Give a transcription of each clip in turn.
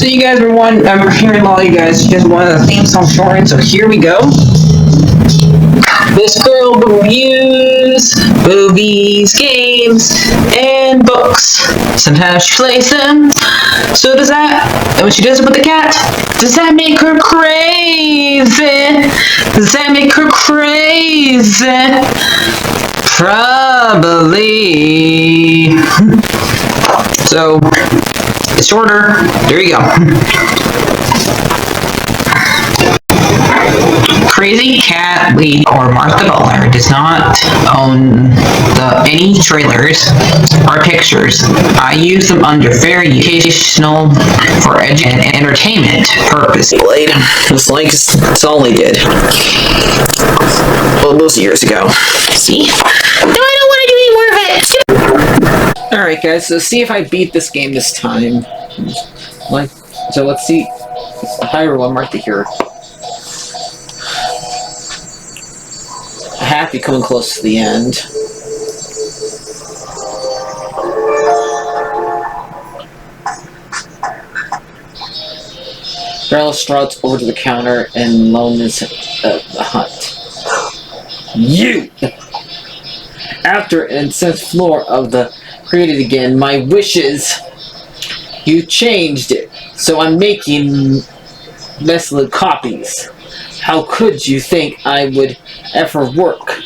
So you guys were I'm hearing all you guys wanted the theme song shortened, so here we go. This girl reviews movies, games, and books. Sometimes she plays them. So does that, and when she does it with the cat, does that make her crazy? Does that make her crazy? Probably. So, it's shorter. There you go. CrazyCatLady or Martha Butler does not own any trailers or pictures. I use them under fair educational for and entertainment purposes. It's like it's all I did. Well, those years ago. See? No, I don't want to do any more of it. Alright guys, so see if I beat this game this time. So let's see. Hi everyone, Martha here. Happy coming close to the end. Darla struts over to the counter and loans the hunt. You! After an incensed floor of the created again, my wishes. You changed it, so I'm making desolate copies. How could you think I would ever work?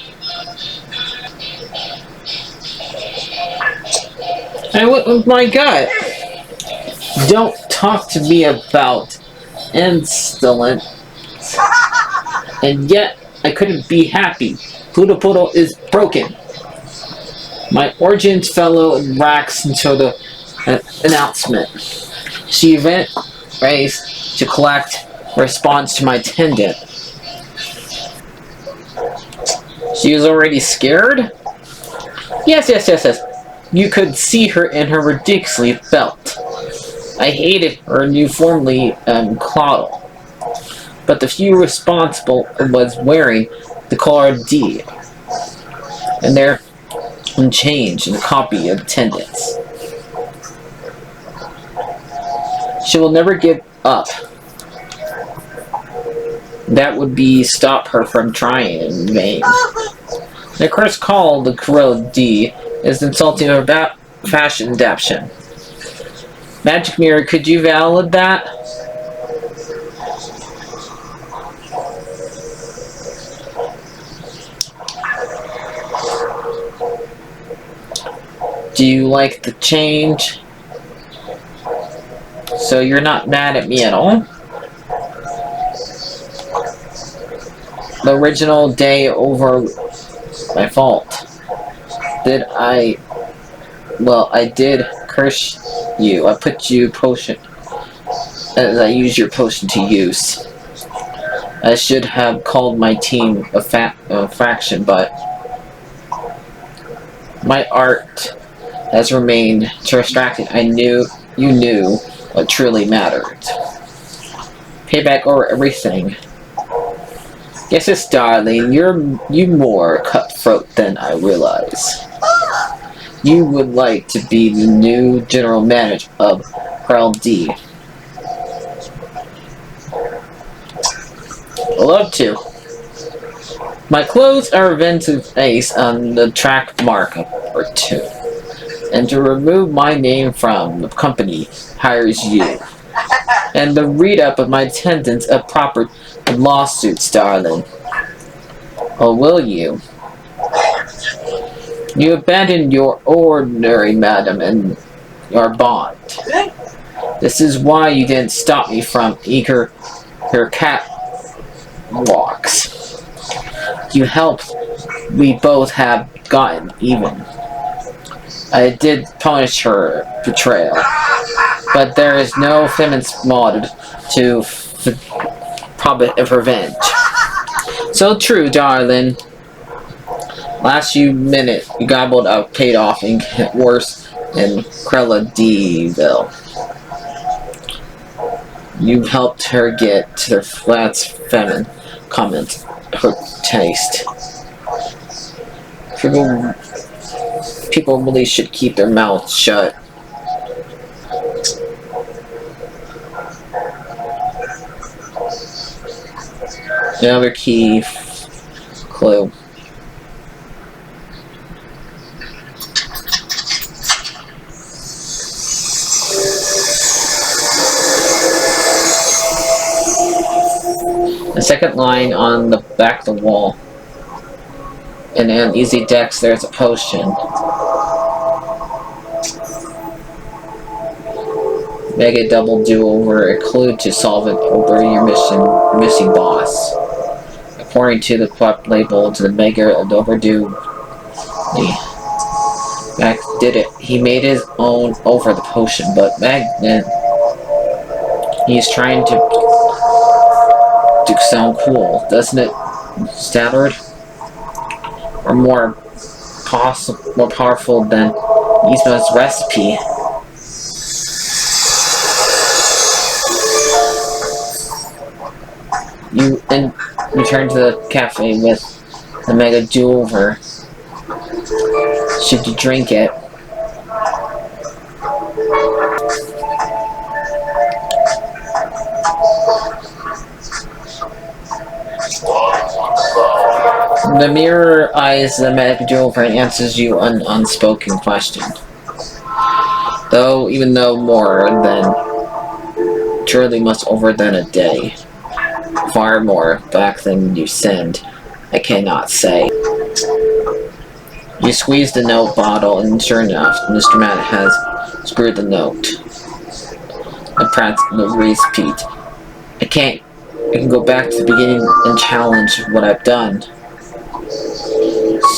My God! Don't talk to me about insolence. And yet, I couldn't be happy. Pluto Poodle is broken. My origins fellow racks until the announcement. She went raised to collect response to my attendant. She was already scared? Yes. You could see her in her ridiculously belt. I hated her uniformly cloddle. But the few responsible was wearing the collar D. And there unchanged in a copy of attendance. She will never give up. That would be stop her from trying in vain. The curse called the Crow D is insulting her fashion adaptation. Magic Mirror, could you validate that? Do you like the change? So you're not mad at me at all? The original day over my fault. Well, I did curse you. I put you potion as I used your potion to use. I should have called my team a fraction, but my art has remained distracted. You knew what truly mattered. Payback over everything. Yes, darling, you more cutthroat than I realize. You would like to be the new general manager of LD. Love to. My clothes are vintage face on the track mark or two. And to remove my name from the company hires you. And the read-up of my attendance of proper lawsuits, darling. Or will you? You abandoned your ordinary madam and your bond. This is why you didn't stop me from her cat walks. You helped we both have gotten even. I did punish her betrayal, but there is no feminist mod to probably revenge. So true, darling. Last few minutes, you gobbled up, paid off, and get worse in CrazyCatLady. You helped her get to their flats feminine comments, her taste. People really should keep their mouths shut. Another key clue. The second line on the back of the wall. In Uneasy Decks, there's a potion. Mega double do-over, a clue to solve it over your missing boss. According to the quap label to the Mega overdue, Mac did it. He made his own over the potion, but Magnet, he's trying to sound cool, doesn't it, Stallard? Or more powerful than Yzma's recipe. You then return to the cafe with the Mega do-over. Should you drink it? The mirror eyes the Mega do-over and answers you an unspoken question. Even though more than surely must over than a day. Far more back than you send, I cannot say. You squeeze the note bottle, and sure enough, Mr. Matt has screwed the note. The repeat. I can go back to the beginning and challenge what I've done.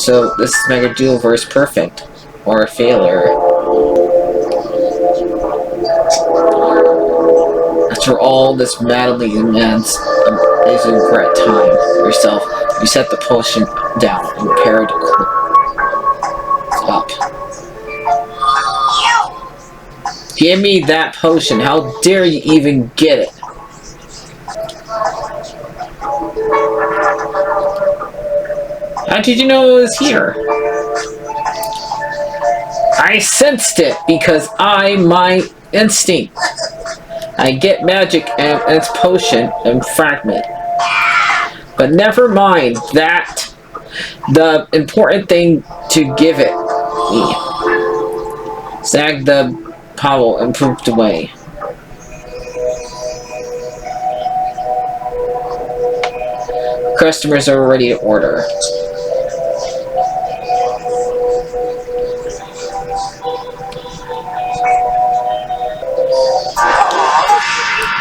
So this Mega do-over is perfect, or a failure. After all this madly immense amazing regret time yourself, you set the potion down and paired up. Give me that potion. How dare you even get it? How did you know it was here? I sensed it because my instinct. I get magic and its potion and fragment. But never mind that. The important thing to give it me. Sagged the Powell and pooped away. Customers are ready to order.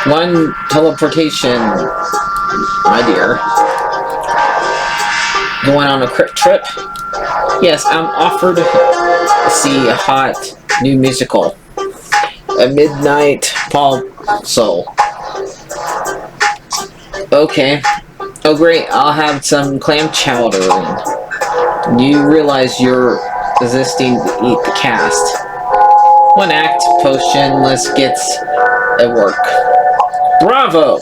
One teleportation, my dear. Going on a trip? Yes, I'm offered to see a hot new musical. A midnight pop soul. Okay. Oh great, I'll have some clam chowder in. You realize you're resisting to eat the cast. One act, potion, let's get at work. Bravo!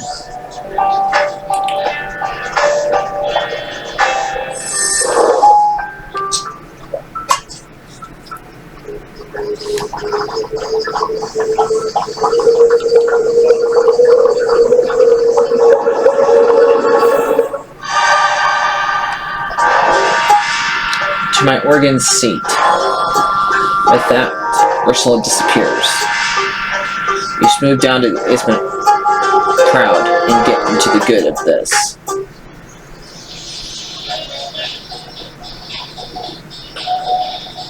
To my organ seat. With that, Ursula disappears. You smooth down to the basement crowd and get into the good of this.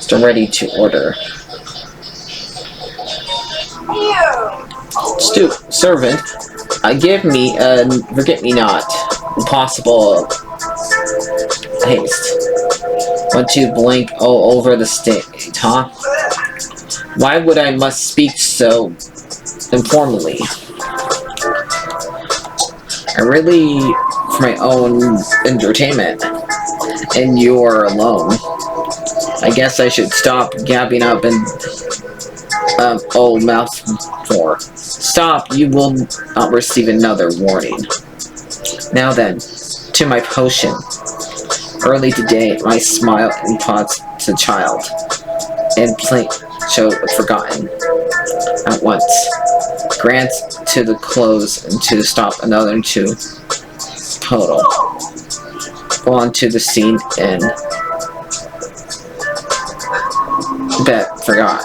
Still ready to order. Servant, give me a forget-me-not. Impossible haste. Want to blink all over the state, huh? Why would I must speak so informally? I really, for my own entertainment, and you're alone. I guess I should stop gabbing up and old mouth for. Stop, you will not receive another warning. Now then, to my potion. Early today, my smile imparts to the child, and plain show forgotten. at once. Grants to the close and to stop another to total. Go on to the scene and bet forgot.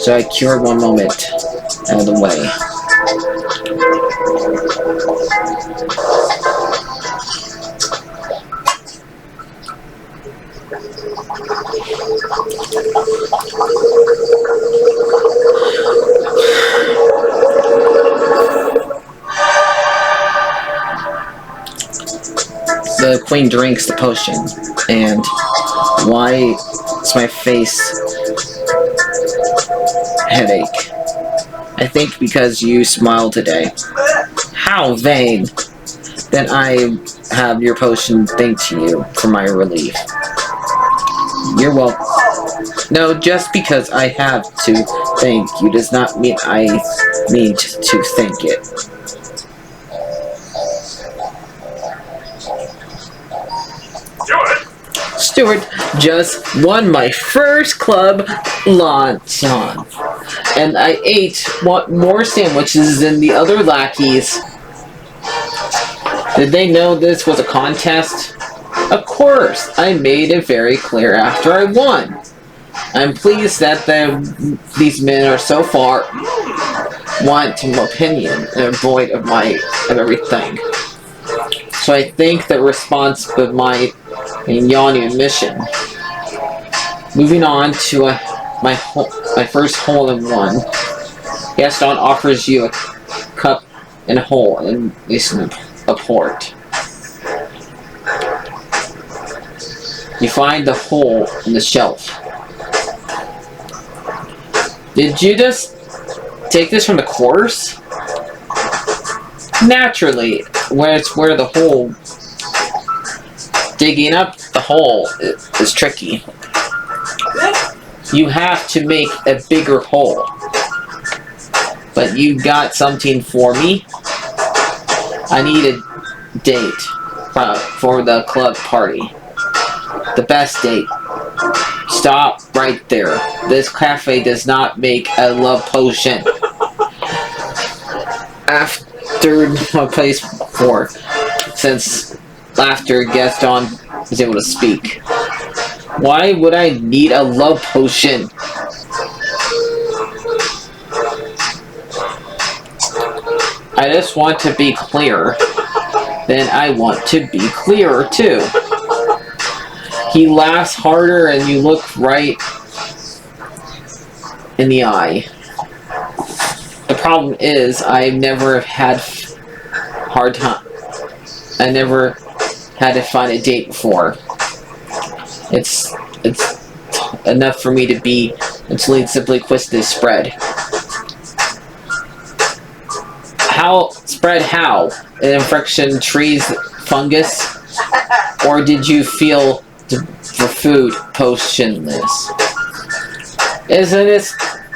So I cured one moment out of the way. The queen drinks the potion, and why is my face headache? I think because you smiled today. How vain! Then I have your potion thank to you for my relief. You're welcome. No, just because I have to thank you does not mean I need to thank it. Stuart just won my first club lunch on, and I ate more sandwiches than the other lackeys. Did they know this was a contest? Of course, I made it very clear after I won. I'm pleased that these men are so far want an opinion and void of everything. So I think the response of my Yanni mission. Moving on to my first hole-in-one. Gaston offers you a cup and a hole and a port. You find the hole in the shelf. Did you just take this from the course? Naturally, where the hole. Digging up the hole is tricky. You have to make a bigger hole. But you got something for me? I need a date for the club party. The best date. Stop right there. This cafe does not make a love potion. After my place before, since laughter Gaston was able to speak. Why would I need a love potion? I just want to be clear. Then I want to be clearer too. He laughs harder and you look right in the eye. The problem is I never had hard time. I never had to find a date before. It's enough for me to be until he simply quits this spread. How? An infection, trees, fungus? Or did you feel for food potionless?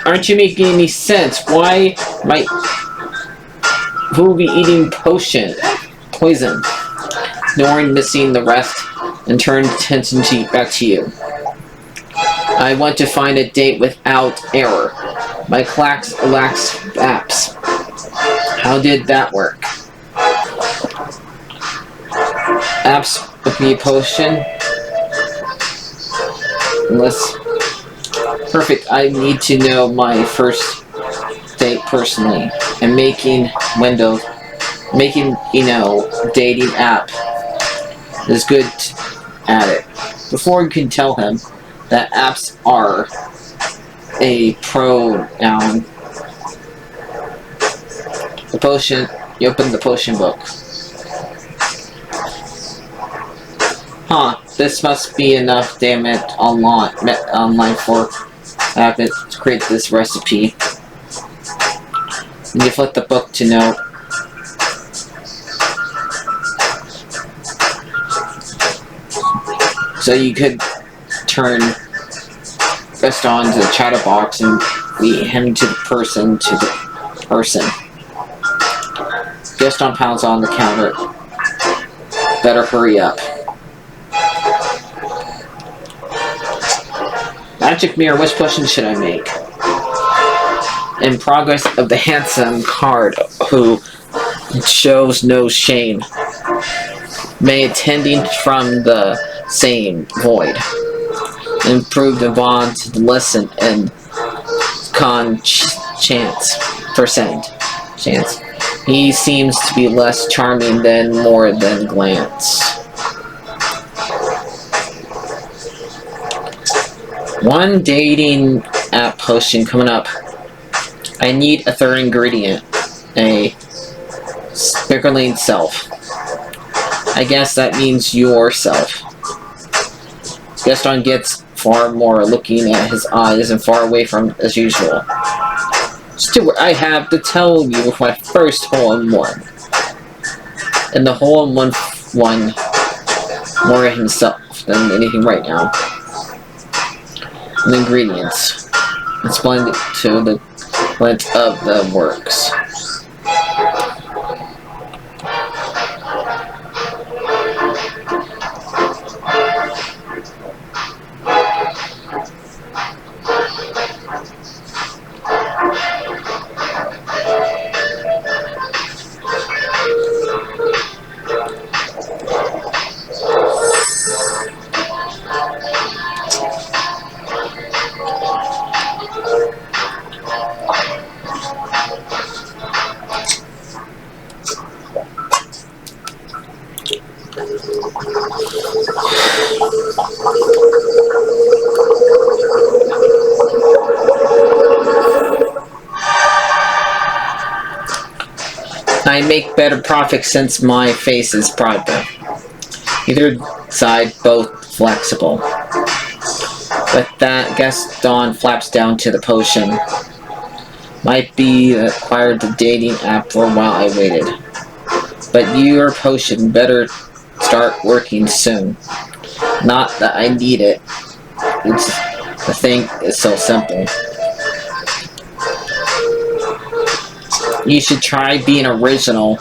Aren't you making any sense? Why might who be eating poison? Ignoring missing the rest and turn attention back to you. I want to find a date without error. My class lacks apps. How did that work? Apps with me potion. Unless perfect, I need to know my first date personally, and making dating app is good at it. Before you can tell him that apps are a pronoun. The potion, you open the potion book. Huh, this must be enough, damn it, online for app it to create this recipe. And you flip the book to note. So you could turn Gaston to the chatterbox and lead him to the person. Gaston pounds on the counter. Better hurry up. Magic mirror, which potion should I make? in progress of the handsome card who shows no shame, may attending from the same void, improve the bond to listen and chance. He seems to be less charming than more than glance. One dating app posting coming up. I need a third ingredient. A sparkling self. I guess that means yourself. Gaston gets far more looking at his eyes and far away from as usual. Stuart, I have to tell you my first hole-in-one. And the hole-in-one more himself than anything right now. And the ingredients. It's blended to the blend of the works. I make better profits since my face is private. Either side, both flexible. But that Gaston flaps down to the potion. Might be acquired the dating app for a while I waited. But your potion better start working soon. Not that I need it. The thing is so simple. You should try being original.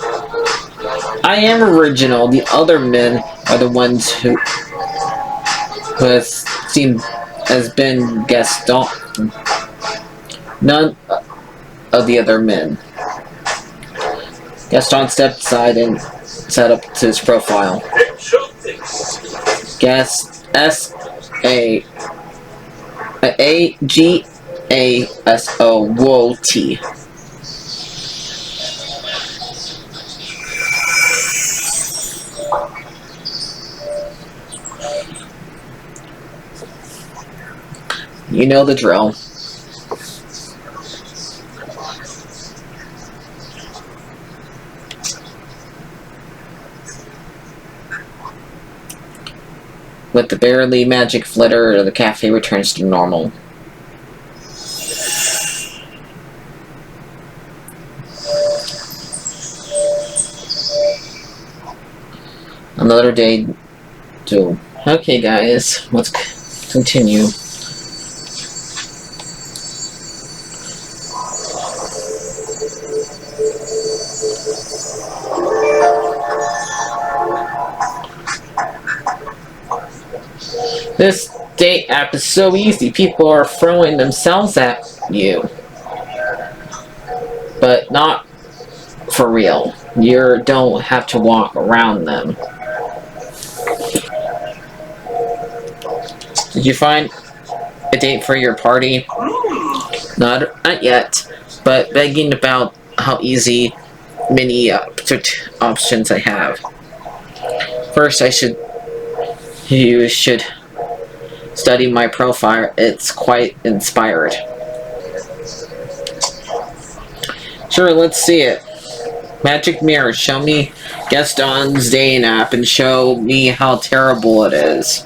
I am original. The other men are the ones who has been Gaston. None of the other men. Gaston stepped aside and set up to his profile. A-G-A-S-O Whoa T. You know the drill. With the barely magic flitter, the cafe returns to normal. Another day to... Okay guys, let's continue. This date app is so easy. People are throwing themselves at you. But not for real. You don't have to walk around them. Did you find a date for your party? Not yet. But begging about how easy many options I have. First, you should study my profile. It's quite inspired. Sure, let's see it. Magic mirror, show me Gaston's dating app and show me how terrible it is.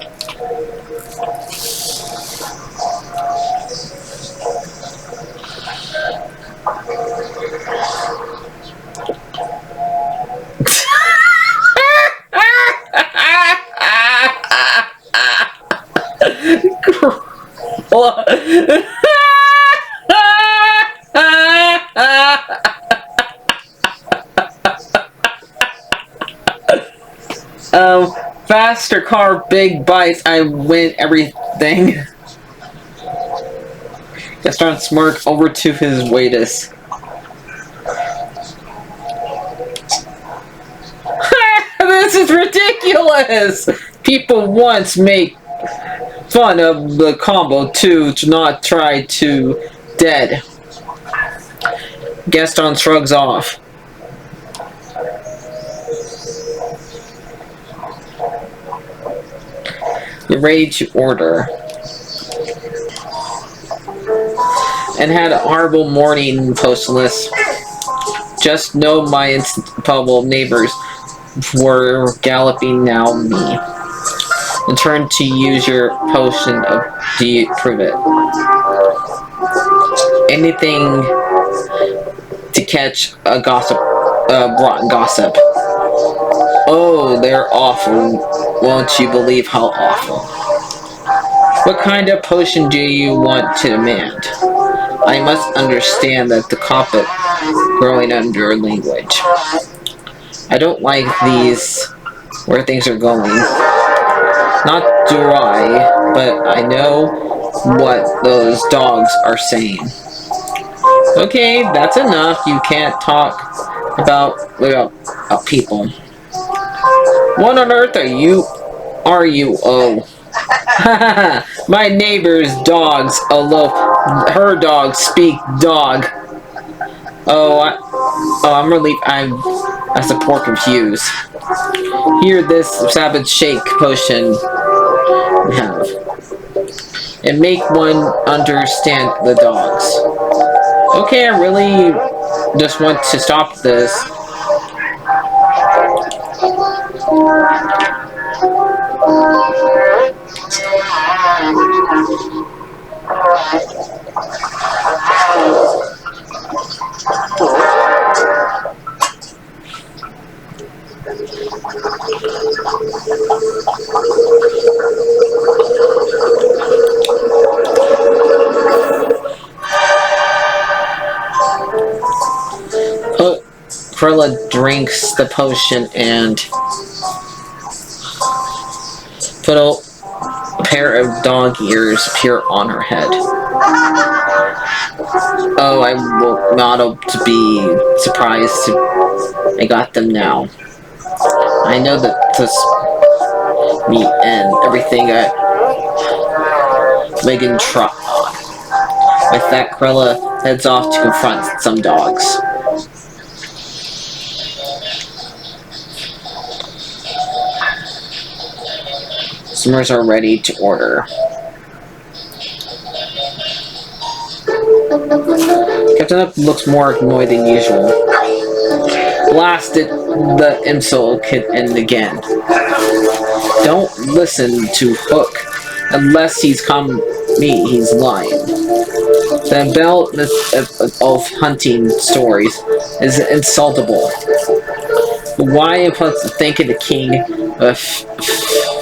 Faster car, big bites, I win everything. Gaston smirked over to his waitress. This is ridiculous! People once make fun of the combo to not try to dead. Gaston shrugs off. You're ready to order. And had a horrible morning, postless. Just know my probable neighbors were galloping now me. And turn to use your potion of prove it. Anything to catch a gossip, rotten gossip. Oh, they're awful. Won't you believe how awful? What kind of potion do you want to demand? I must understand that the carpet growing under language. I don't like these where things are going. Not do I, but I know what those dogs are saying. Okay, that's enough. You can't talk about people. What on earth are you? Oh. My neighbor's dogs, although her dogs speak dog. I'm relieved I support confused. Here, this savage shake potion we have. And make one understand the dogs. Okay, I really just want to stop this. Krilla drinks the potion and put a pair of dog ears appear on her head. Oh, I will not be surprised I got them now. I know that this me and everything I Megan trot on. With that, Krilla heads off to confront some dogs. Customers are ready to order. Captain Up looks more annoyed than usual. Blasted the insult kid and again. Don't listen to Hook unless he's he's lying. The belt of hunting stories is insultable. Why am I thinking the king of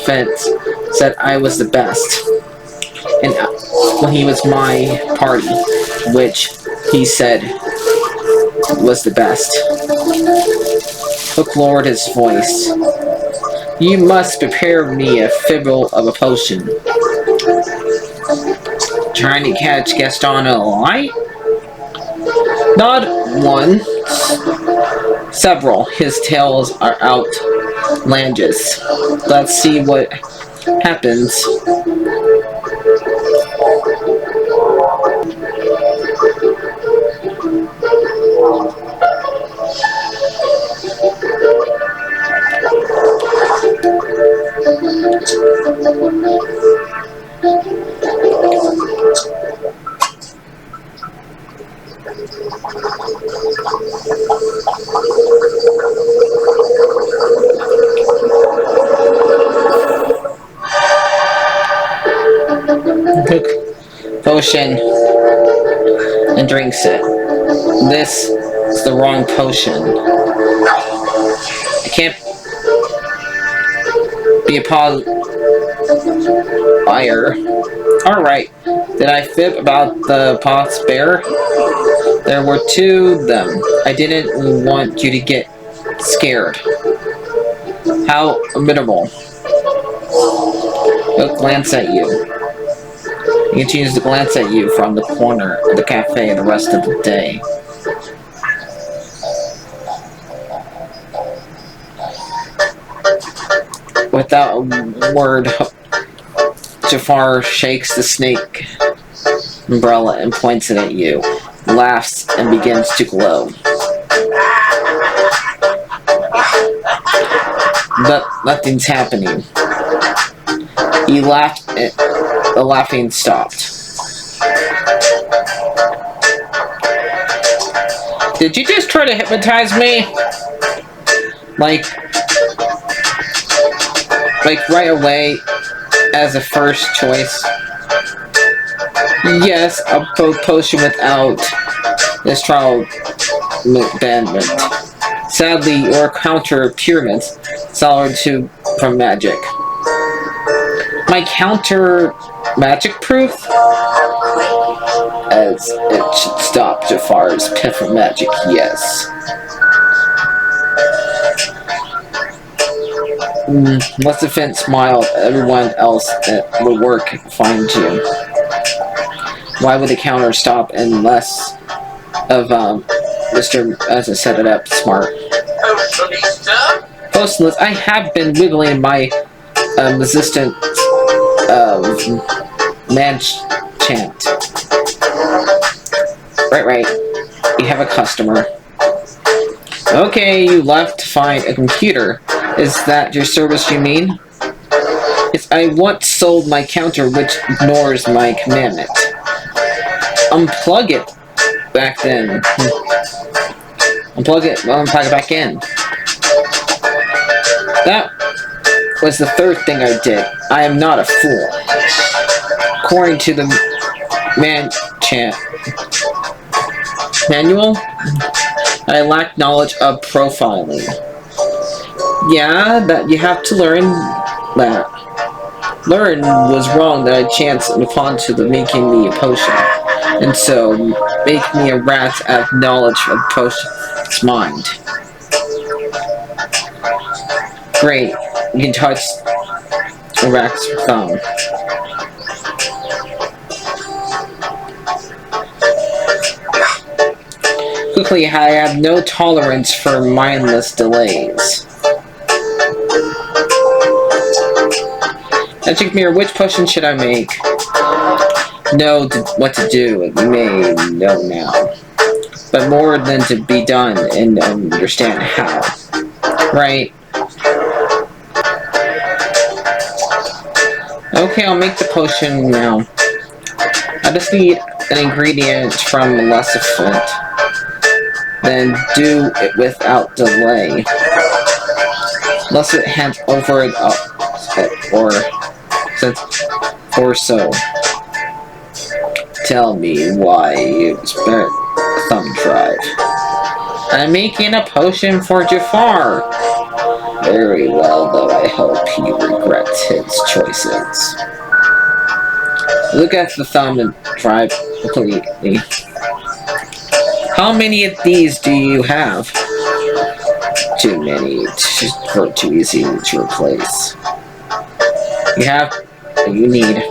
Fence said I was the best, and when he was my party, which he said was the best. Hook lowered his voice. You must prepare me a fibble of a potion. Trying to catch Gaston in a lie? Not one. Several. His tails are outlandish. Let's see what happens. Took potion and drinks it. This is the wrong potion. I can't be a liar. Alright, did I fib about the pot's bear? There were two of them. I didn't want you to get scared. How minimal. He'll glance at you. He continues to glance at you from the corner of the cafe the rest of the day. Without a word, Jafar shakes the snake umbrella and points it at you, laughs, and begins to glow. But nothing's happening. He laughed, and the laughing stopped. Did you just try to hypnotize me? Like right away as a first choice? Yes, a potion without this trial abandonment. Sadly, your counter pyramids solid to from magic. My counter magic proof? As it should stop Jafar's piff of magic, yes. Let's defend smile. Everyone else that would work find you. Why would the counter stop unless of Mr. as I set it up smart? Postless, I have been wiggling my resistant man chant. Right. You have a customer. Okay, you left to find a computer. Is that your service you mean? Yes, I once sold my counter which ignores my commandment. Unplug it back then. Unplug it back in. That was the third thing I did. I am not a fool. According to the manual, I lack knowledge of profiling. Yeah, that you have to learn that. Learn was wrong that I chanced upon to the making me a potion, and so make me a rat out of knowledge of potion's mind. Great, you can touch a rat's thumb. Quickly, I have no tolerance for mindless delays. Magic Mirror, which potion should I make? Know what to do, you may know now. But more than to be done and understand how. Right? Okay, I'll make the potion now. I just need an ingredient from Lesser Flint. Then do it without delay. Lesser hands over it up, or so. Tell me why you spared the thumb drive. I'm making a potion for Jafar. Very well, though I hope he regrets his choices. Look at the thumb and drive completely. How many of these do you have? Too many. It's just too easy to replace. You have what you need.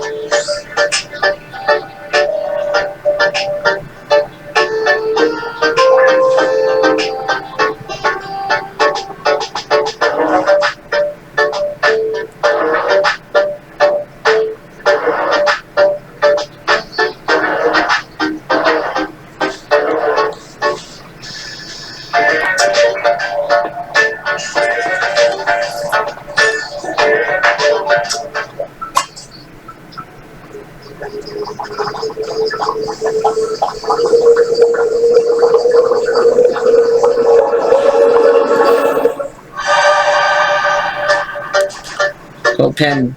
Pen,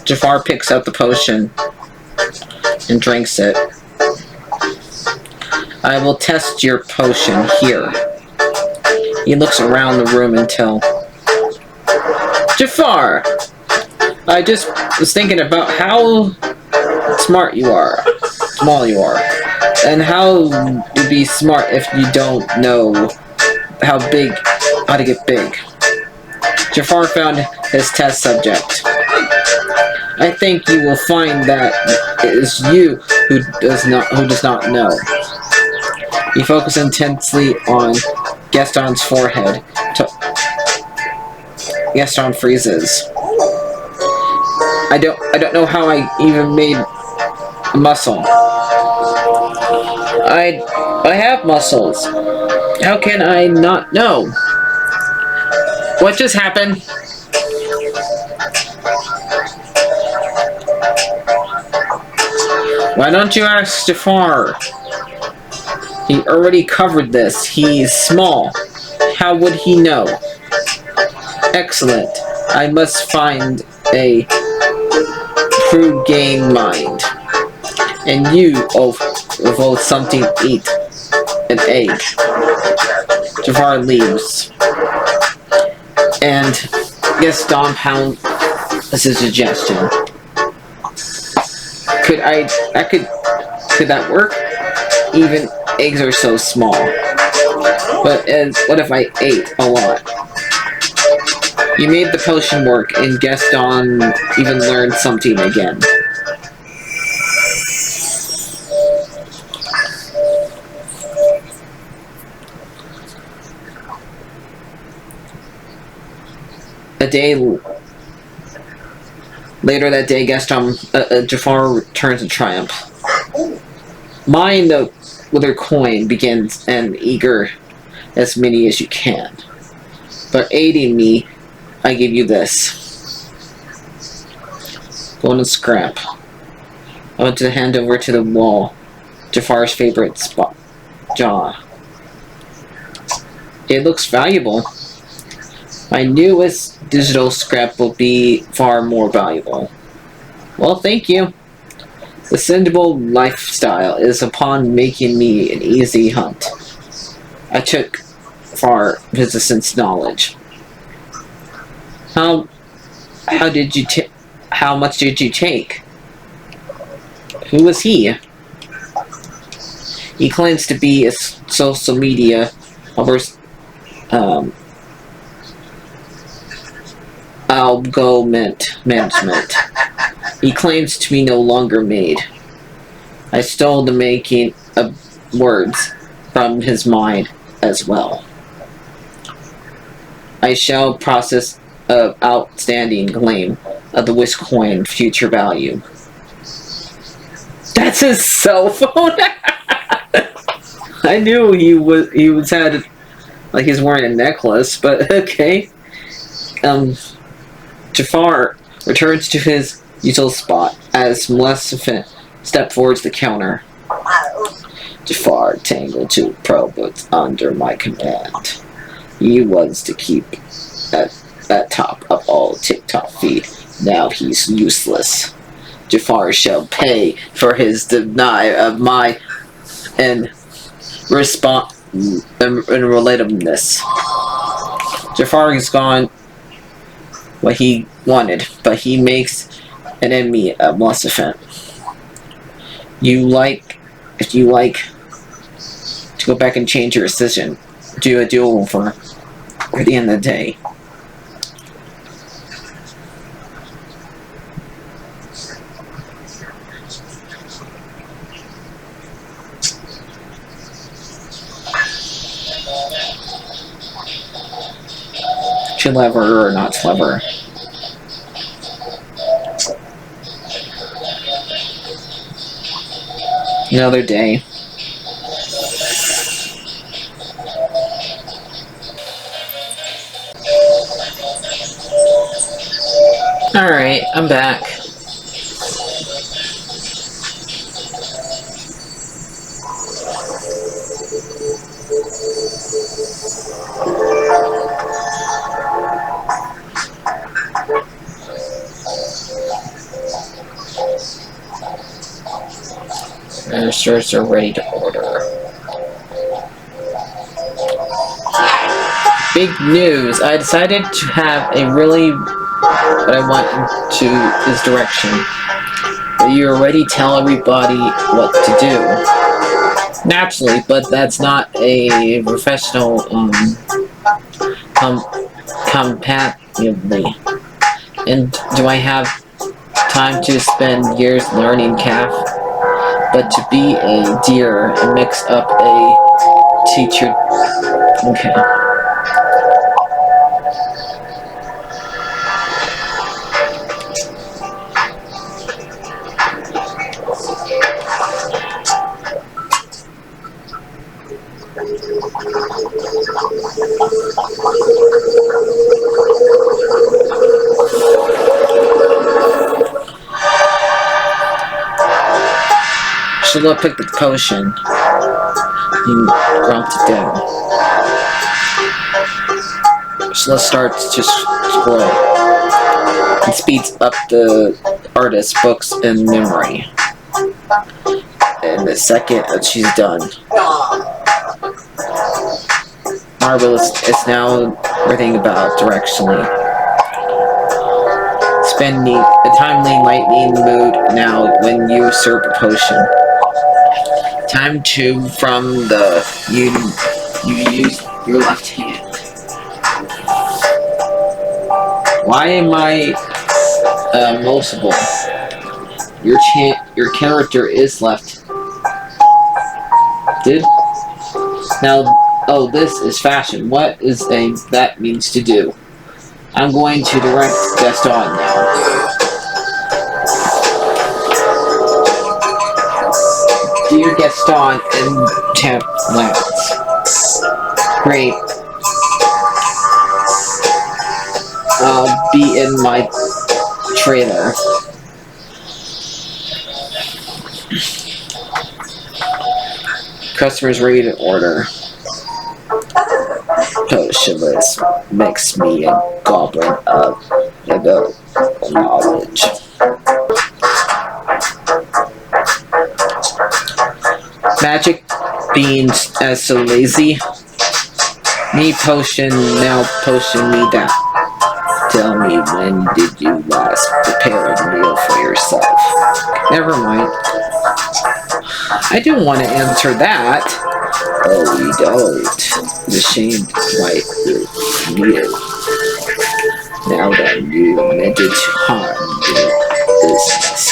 Jafar picks up the potion and drinks it. I will test your potion here. He looks around the room until... Jafar! I just was thinking about how small you are, and how to be smart if you don't know how to get big. Jafar found his test subject. I think you will find that it is you who does not know. He focused intensely on Gaston's forehead. Gaston freezes. I don't know how I even made a muscle. I have muscles. How can I not know? What just happened? Why don't you ask Jafar? He already covered this. He's small. How would he know? Excellent. I must find a true game mind. And you, both something to eat. An egg. Jafar leaves. And Gaston pounds a suggestion. Could that work? Even eggs are so small. But what if I ate a lot? You made the potion work, and Gaston even learned something again. A day later that day, Jafar returns in triumph. Mine the wither coin begins and eager as many as you can. But aiding me, I give you this. Golden scrap. I want to hand over to the wall. Jafar's favorite spot. Jaw. It looks valuable. My newest digital scrap will be far more valuable. Well, thank you. The sensible lifestyle is upon making me an easy hunt. I took far resistance knowledge. How much did you take? Who was he? He claims to be a social media management. He claims to be no longer made. I stole the making of words from his mind as well. I shall process an outstanding claim of the wish coin future value. That's his cell phone. I knew he had like he's wearing a necklace, but okay. Jafar returns to his usual spot as Maleficent steps towards the counter. Jafar tangled to probes under my command. He was to keep at top of all TikTok feed. Now he's useless. Jafar shall pay for his deny of my and relatedness. Jafar is gone what he wanted, but he makes an enemy of Maleficent. If you like to go back and change your decision, do a do-over at the end of the day. Clever or not clever. Another day. Alright, I'm back. Registers are ready to order. Big news! I decided to have a really what I want into this direction. But you already tell everybody what to do. Naturally, but that's not a professional compatibility. And do I have Time to spend years learning calf, but to be a deer and mix up a teacher. Okay. She'll pick the potion. You dropped it down. She'll starts to scroll. It speeds up the artist's books in memory. And the second that she's done. Marvelous is now everything about directionally. Spending a timely lightning mood now when you serve a potion. Time to from the you use your left hand. Why am I multiple? Your character is left. Did now? Oh, this is fashion. What is that means to do? I'm going to direct Gaston now. Dear Gaston and Champ Lance. Great. I'll be in my trailer. Customers ready to order. Potionless makes me a goblin of knowledge. Magic being as so lazy. Me potion, now potion me down. Tell me, when did you last prepare a meal for yourself? Never mind. I do want to answer that. Oh, you don't. I'm ashamed why you. Now that you meant it to harm your business.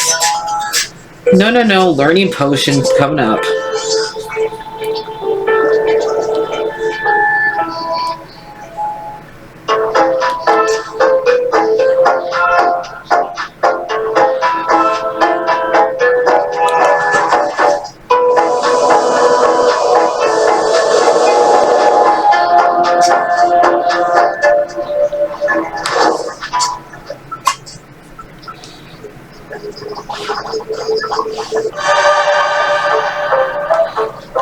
No. Learning potions coming up.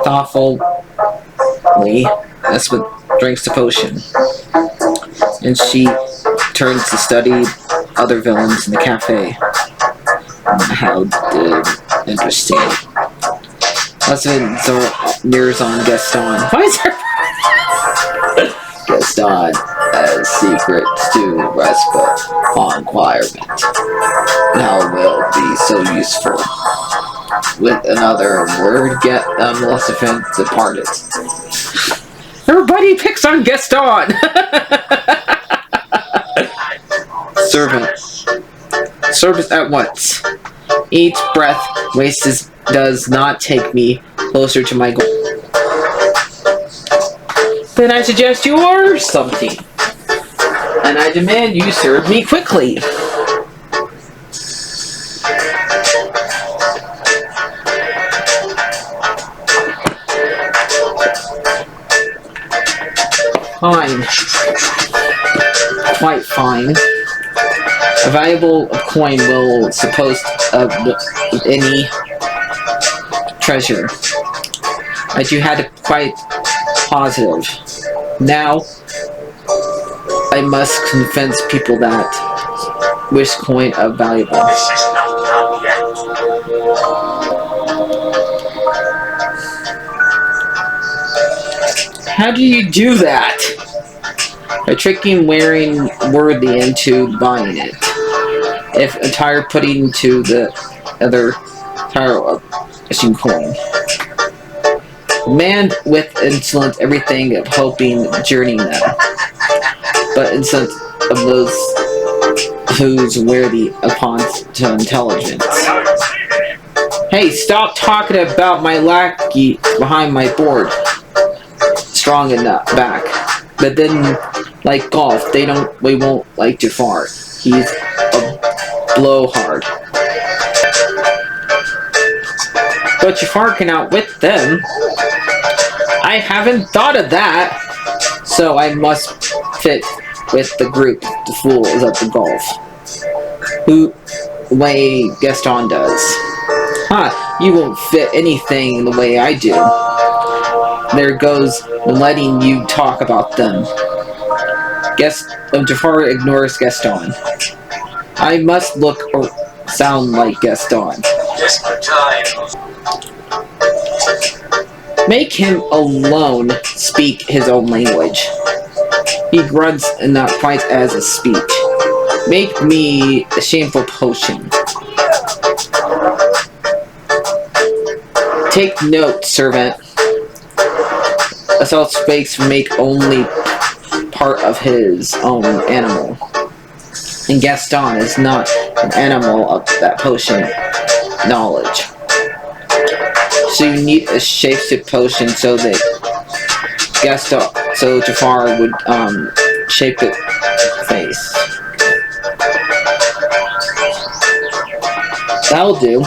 Thoughtfully, that's what drinks the potion. And she turns to study other villains in the cafe. How interesting. That's when mirrors on Gaston. Why is there Gaston as secret to respite on requirement? Now will be so useful. With another word, get Maleficent departed. Everybody picks on Gaston! Service at once. Each breath wasted does not take me closer to my goal. Then I suggest you order something. And I demand you serve me quickly. Fine. Quite fine. A valuable coin will suppose of any treasure. But you had quite positive. Now, I must convince people that wish coin of valuable. How do you do that? By tricking wearing worthy into buying it. If entire putting to the other tire of fishing coin. Man with insolent everything of hoping journeying them. But insolent of those who's worthy upon to intelligence. Hey, stop talking about my lackey behind my board. Strong enough back. But then, like golf, we won't like Jafar. He's a blowhard. But Jafar can outwit them. I haven't thought of that. So I must fit with the group, the fools at the golf. Who way Gaston does. Huh, you won't fit anything the way I do. There goes letting you talk about them. Jafar ignores Gaston. I must look or sound like Gaston. Make him alone speak his own language. He grunts and not quite as a speech. Make me a shameful potion. Take note, servant. Assault Spakes make only part of his own animal. And Gaston is not an animal of that potion knowledge. So you need a shapeshift potion so that Jafar would shape the face. That'll do.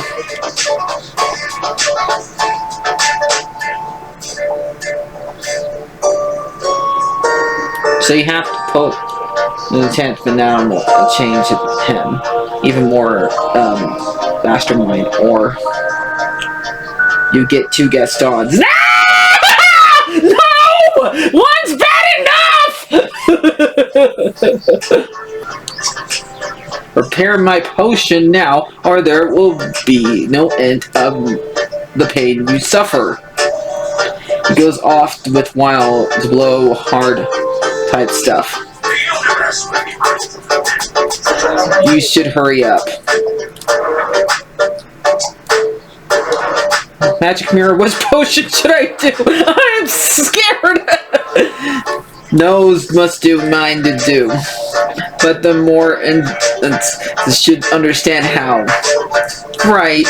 So you have to put an enchantment animal and change him even more mastermind, or you get 2 Gastons. No! No! One's bad enough! Prepare my potion now, or there will be no end of the pain you suffer. He goes off with wild, blow hard type stuff. You should hurry up. Magic mirror, what potion should I do? I'm scared! Nose must do, mine to do. But the more should understand how. Right.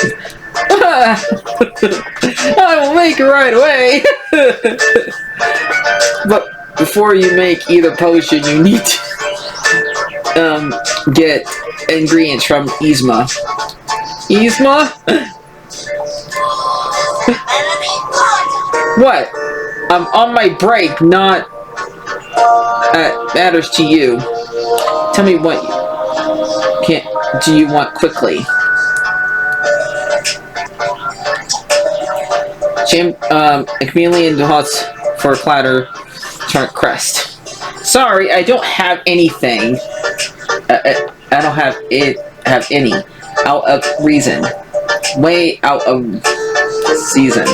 I will make it right away. But before you make either potion, you need to get ingredients from Yzma. Yzma? What? I'm on my break, not matters to you. Tell me what do you want quickly? A chameleon hots for a platter chart crest. Sorry, I don't have anything. I don't have any. Out of reason. Way out of season.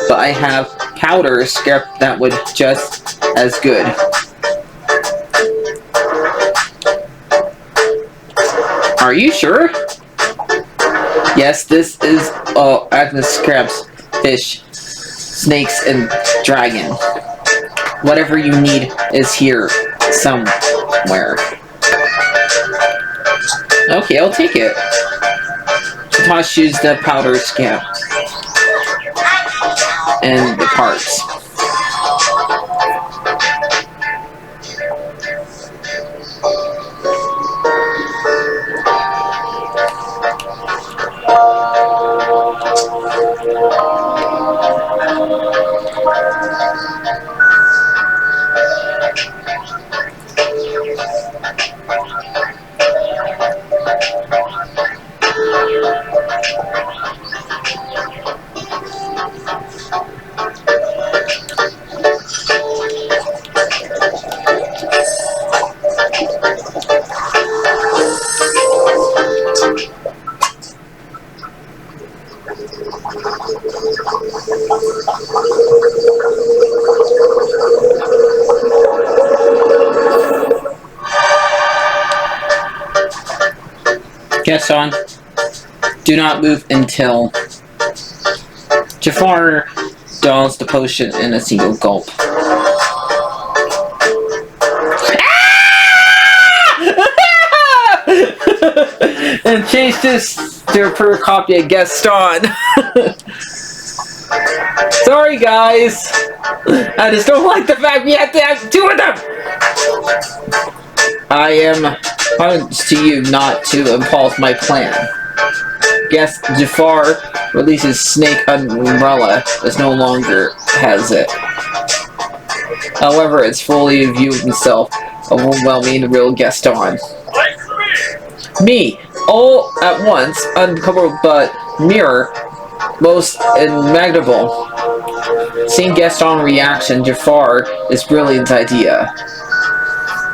But I have powder scrap that would just as good. Are you sure? Yes, this is Agnes scraps, fish, snakes, and dragon. Whatever you need is here somewhere. Okay, I'll take it. Tosh used the powder scrap and the parts. Gaston, do not move until Jafar dawns the potion in a single gulp. and change this to a copy of Gaston. Sorry, guys. I just don't like the fact we have to have two of them. I am promised to you not to impulse my plan. Guess Jafar releases Snake Umbrella as no longer has it. However, it's fully viewed himself, overwhelming the real Gaston. Me, all at once, uncovered but mirror, most imaginable. Seeing Gaston's reaction, Jafar is brilliant idea.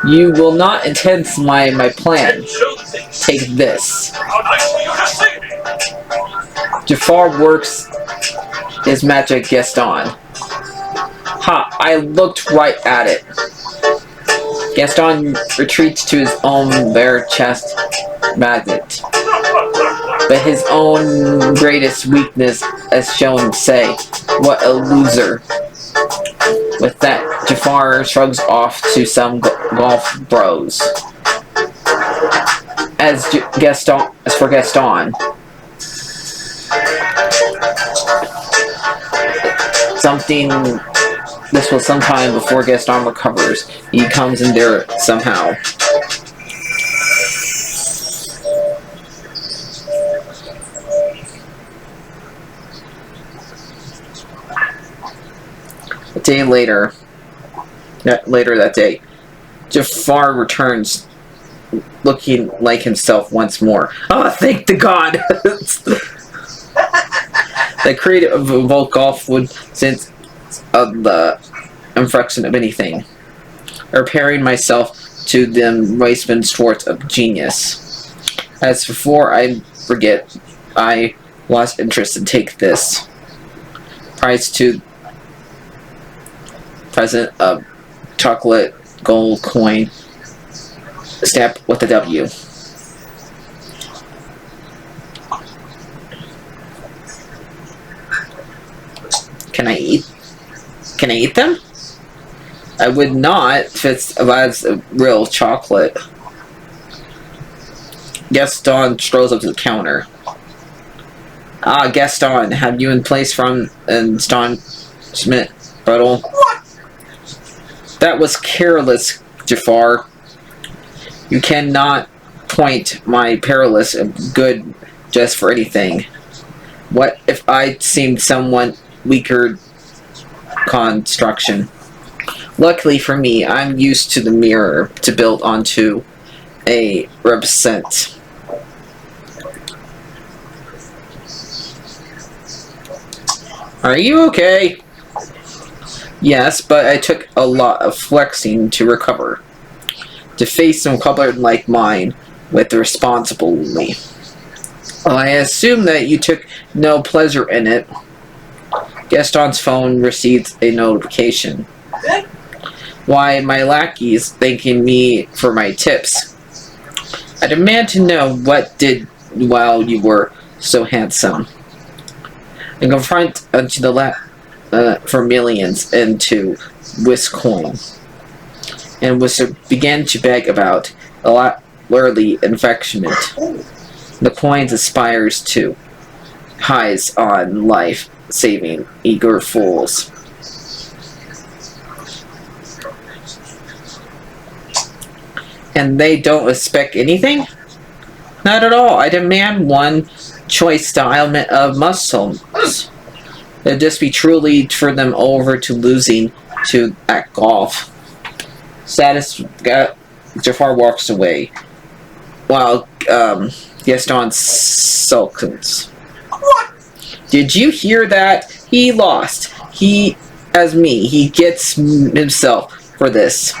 You will not intense my plan. Take this. Jafar works his magic Gaston. Ha! I looked right at it. Gaston retreats to his own bare chest magnet. But his own greatest weakness, as shown say, what a loser. With that, Jafar shrugs off to some golf bros. As for Gaston, this was sometime before Gaston recovers. He comes in there somehow. A day later that day, Jafar returns, looking like himself once more. Oh, thank the god! The creative of golf would sense of the infraction of anything. Preparing myself to the raceman sports of genius. As before I forget, I lost interest in take this. Price to present of chocolate gold coin stamped with a W. Can I eat them? I would not if it's real chocolate. Gaston strolls up to the counter. Ah, Gaston, have you in place from astonishment, Brettle? That was careless, Jafar. You cannot point my perilous good just for anything. What if I seemed someone weaker construction? Luckily for me, I'm used to the mirror to build onto a represent. Are you okay? Yes, but I took a lot of flexing to recover. To face some cupboard like mine with responsibly. Well, I assume that you took no pleasure in it. Gaston's phone received a notification. Why, my lackeys thanking me for my tips. I demand to know what did while you were so handsome. And confront unto the for millions into Wiscoin. And began to beg about a lot early infectionate. The coins aspires to highs on life saving eager fools. And they don't expect anything? Not at all. I demand one choice style of muscles. It'd just be truly for them over to losing to at golf. Jafar walks away, while Gaston sulks. What? Did you hear that? He lost. He gets himself for this.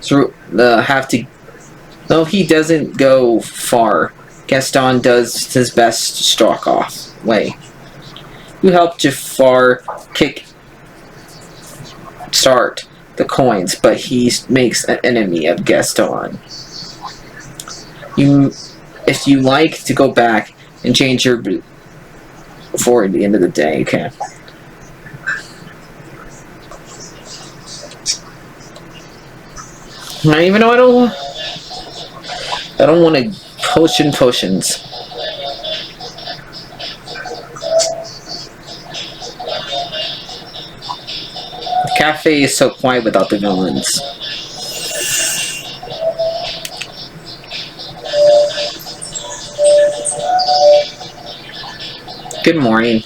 So have to. No, he doesn't go far. Gaston does his best to stalk off. Way. You help Jafar start the coins, but he makes an enemy of Gaston. If you like to go back and change your before the end of the day, okay. I don't want to Potions. The cafe is so quiet without the villains. Good morning.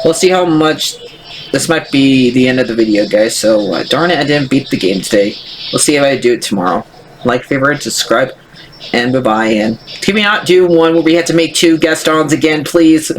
We'll see how much... This might be the end of the video, guys, so darn it, I didn't beat the game today. We'll see if I do it tomorrow. Like, favorite, subscribe, and bye-bye, and can we not do one where we have to make 2 guest-ons again, please?